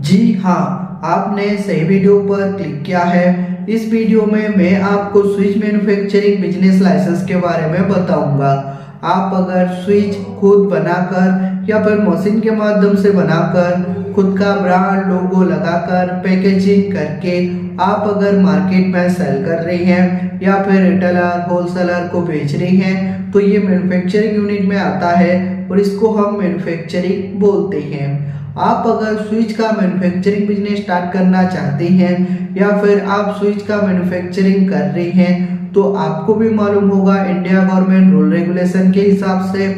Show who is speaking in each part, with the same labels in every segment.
Speaker 1: जी हाँ, आपने सही वीडियो पर क्लिक किया है। इस वीडियो में मैं आपको स्विच मैन्युफैक्चरिंग बिजनेस लाइसेंस के बारे में बताऊंगा। आप अगर स्विच खुद बनाकर या फिर मशीन के माध्यम से बनाकर खुद का ब्रांड लोगो लगाकर पैकेजिंग करके आप अगर मार्केट में सेल कर रहे हैं या फिर रिटेलर होलसेलर को बेच रहे हैं तो ये मैन्युफैक्चरिंग यूनिट में आता है और इसको हम मैन्युफैक्चरिंग बोलते हैं। आप अगर स्विच का मैन्युफैक्चरिंग बिजनेस स्टार्ट करना चाहते हैं या फिर आप स्विच का मैन्युफैक्चरिंग कर रहे हैं तो आपको भी मालूम होगा इंडिया गवर्नमेंट रूल रेगुलेशन के हिसाब से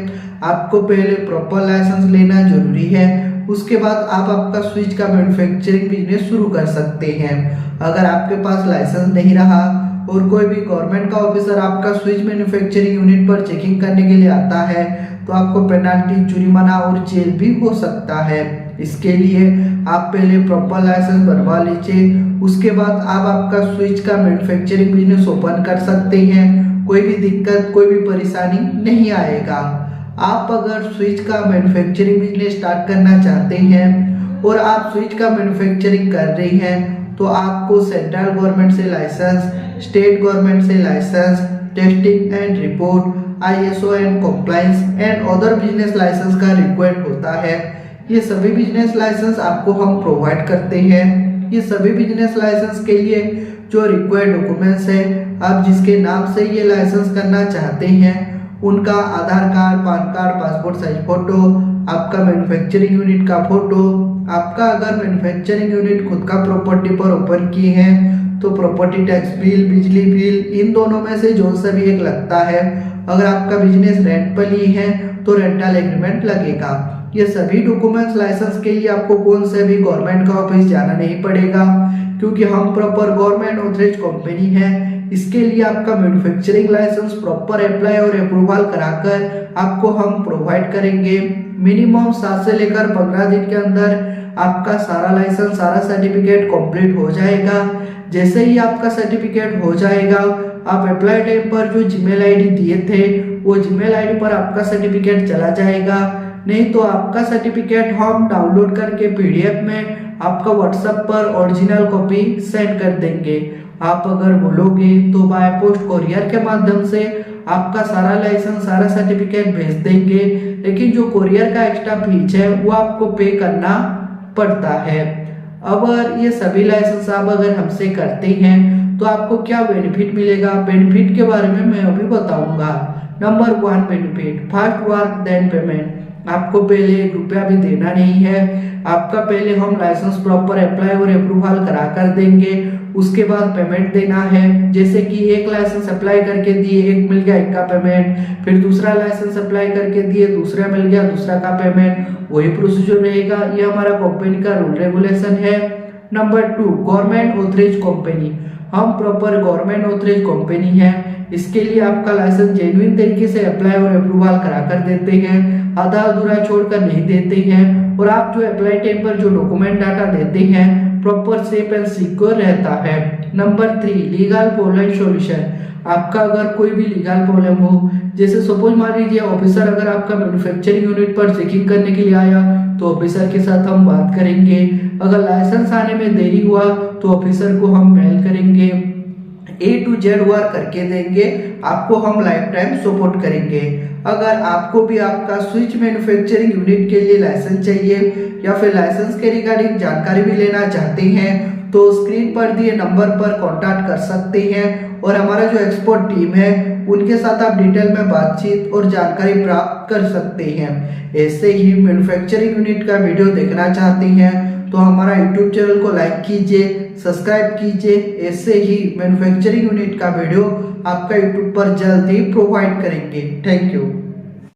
Speaker 1: आपको पहले प्रॉपर लाइसेंस लेना जरूरी है। उसके बाद आप आपका स्विच का मैन्युफैक्चरिंग बिजनेस शुरू कर सकते हैं। अगर आपके पास लाइसेंस नहीं रहा और कोई भी गवर्नमेंट का ऑफिसर आपका स्विच मैन्युफैक्चरिंग यूनिट पर चेकिंग करने के लिए आता है तो आपको पेनाल्टी, जुर्माना और जेल भी हो सकता है। इसके लिए आप पहले प्रॉपर लाइसेंस बनवा लीजिए। उसके बाद आप आपका स्विच का मैन्युफैक्चरिंग बिजनेस ओपन कर सकते हैं। कोई भी दिक्कत, कोई भी परेशानी नहीं आएगा। आप अगर स्विच का मैन्युफैक्चरिंग बिजनेस स्टार्ट करना चाहते हैं और आप स्विच का मैन्युफैक्चरिंग कर रहे हैं तो आपको सेंट्रल गवर्नमेंट से लाइसेंस, स्टेट गवर्नमेंट से license, testing and report, ISO and compliance and other business license का रिक्वायर्ड होता है। ये सभी बिजनेस लाइसेंस आपको हम प्रोवाइड करते हैं। ये सभी बिजनेस लाइसेंस के लिए जो रिक्वायर्ड डॉक्यूमेंट्स है, आप जिसके नाम से ये लाइसेंस करना चाहते हैं उनका Aadhaar card, PAN card, passport size photo, आपका मैन्युफैक्चरिंग यूनिट का फोटो, आपका अगर मैन्युफैक्चरिंग यूनिट खुद का प्रॉपर्टी पर ओपन किए हैं तो प्रॉपर्टी टैक्स बिल, बिजली बिल, इन दोनों में से जो सा भी एक लगता है। अगर आपका बिजनेस रेंट पर लिए है तो रेंटल एग्रीमेंट लगेगा। ये सभी डॉक्यूमेंट्स लाइसेंस के लिए आपको कौन से भी गवर्नमेंट का ऑफिस जाना नहीं पड़ेगा क्योंकि हम प्रॉपर गवर्नमेंट ऑथराइज्ड कंपनी है। इसके लिए आपका मैन्युफैक्चरिंग लाइसेंस प्रॉपर अप्लाई और अप्रूवल कराकर आपको हम प्रोवाइड करेंगे। मिनिमम 7 से लेकर 15 दिन के अंदर आपका सारा लाइसेंस, सारा सर्टिफिकेट कंप्लीट हो जाएगा। जैसे ही आपका सर्टिफिकेट हो जाएगा आप अप्लाई टाइम पर जो जीमेल आईडी दिए थे वो जीमेल आईडी पर आपका सर्टिफिकेट चला जाएगा। नहीं तो आपका सर्टिफिकेट हम डाउनलोड करके PDF में आपका व्हाट्सएप पर ओरिजिनल कॉपी सेंड कर देंगे। आप अगर बोलोगे तो बाय पोस्ट कोरियर के माध्यम से आपका सारा लाइसेंस, सारा सर्टिफिकेट भेज देंगे, लेकिन जो कोरियर का एक्स्ट्रा फीस है वो आपको पे करना पड़ता है। अगर ये सभी लाइसेंस आप अगर हमसे करते हैं तो आपको क्या बेनिफिट मिलेगा, बेनिफिट के बारे में मैं अभी बताऊंगा। Number 1 benefit, fast work then payment. आपको पहले 1 रुपया भी देना नहीं है। आपका पहले हम लाइसेंस प्रॉपर अप्लाई और अप्रूवल करा कर देंगे, उसके बाद पेमेंट देना है। जैसे कि एक लाइसेंस अप्लाई करके दिए, एक मिल गया, एक का पेमेंट, फिर दूसरा लाइसेंस अप्लाई करके दिए, दूसरा मिल गया, दूसरा का पेमेंट, वही प्रोसीजर रहेगा। ये हमारा कंपनी का रूल रेगुलेशन है। Number 2, government authorised company. हम प्रॉपर गवर्नमेंट ऑथराइज्ड कंपनी है। इसके लिए आपका लाइसेंस जेन्युइन तरीके से अप्लाई और अप्रूवल करा कर देते हैं, आधा अधूरा छोड़कर नहीं देते हैं। और आप जो अप्लाई टाइम पर जो डॉक्यूमेंट डाटा देते हैं प्रॉपर सेफ एंड सिक्योर रहता है। Number 3, legal problem solution. आपका अगर कोई भी लीगल प्रॉब्लम हो, जैसे सपोज मान लीजिए ऑफिसर अगर आपका मैन्युफैक्चरिंग यूनिट पर चेकिंग करने के लिए आया तो ऑफिसर के साथ हम बात करेंगे। अगर लाइसेंस आने में देरी हुआ तो ऑफिसर को हम मेल करेंगे, A to Z वर्क करके देंगे, आपको हम लाइफ टाइम सपोर्ट करेंगे। अगर आपको भी आपका स्विच मैन्युफैक्चरिंग यूनिट के लिए लाइसेंस चाहिए या फिर लाइसेंस के रिगार्डिंग जानकारी भी लेना चाहते हैं तो स्क्रीन पर दिए नंबर पर कांटेक्ट कर सकते हैं और हमारा जो एक्सपर्ट टीम है उनके साथ आप डिटेल में बातचीत और जानकारी प्राप्त कर सकते हैं। ऐसे ही मैन्युफैक्चरिंग यूनिट का वीडियो देखना चाहते हैं तो हमारा YouTube चैनल को लाइक कीजिए, सब्सक्राइब कीजिए। ऐसे ही मैन्युफैक्चरिंग यूनिट का वीडियो आपका YouTube पर जल्द ही प्रोवाइड करेंगे। Thank you.